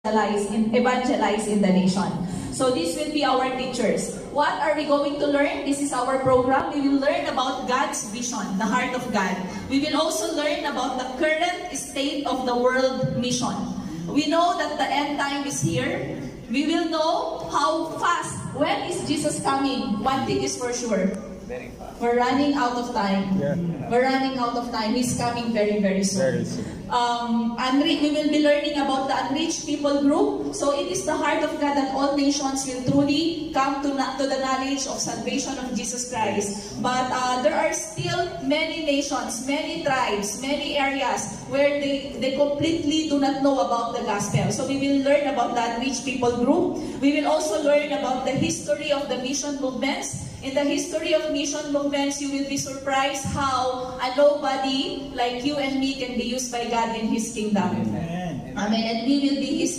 evangelize in the nation. So this will be our teachers. What are we going to learn? This is our program. We will learn about God's vision, the heart of God. We will also learn about the current state of the world mission. We know that the end time is here. We will know how fast. When is Jesus coming? One thing is for sure. Very fast. We're running out of time. Yeah. We're running out of time. He's coming very, very soon. Very soon. We will be learning about the unreached people group. So it is the heart of God that all nations will truly come to the knowledge of salvation of Jesus Christ. But there are still many nations, many tribes, many areas where they completely do not know about the gospel. So we will learn about the unreached people group. We will also learn about the history of the mission movements. In the history of mission movements, you will be surprised how a nobody like you and me can be used by God in His kingdom. Amen. Amen. And we will be His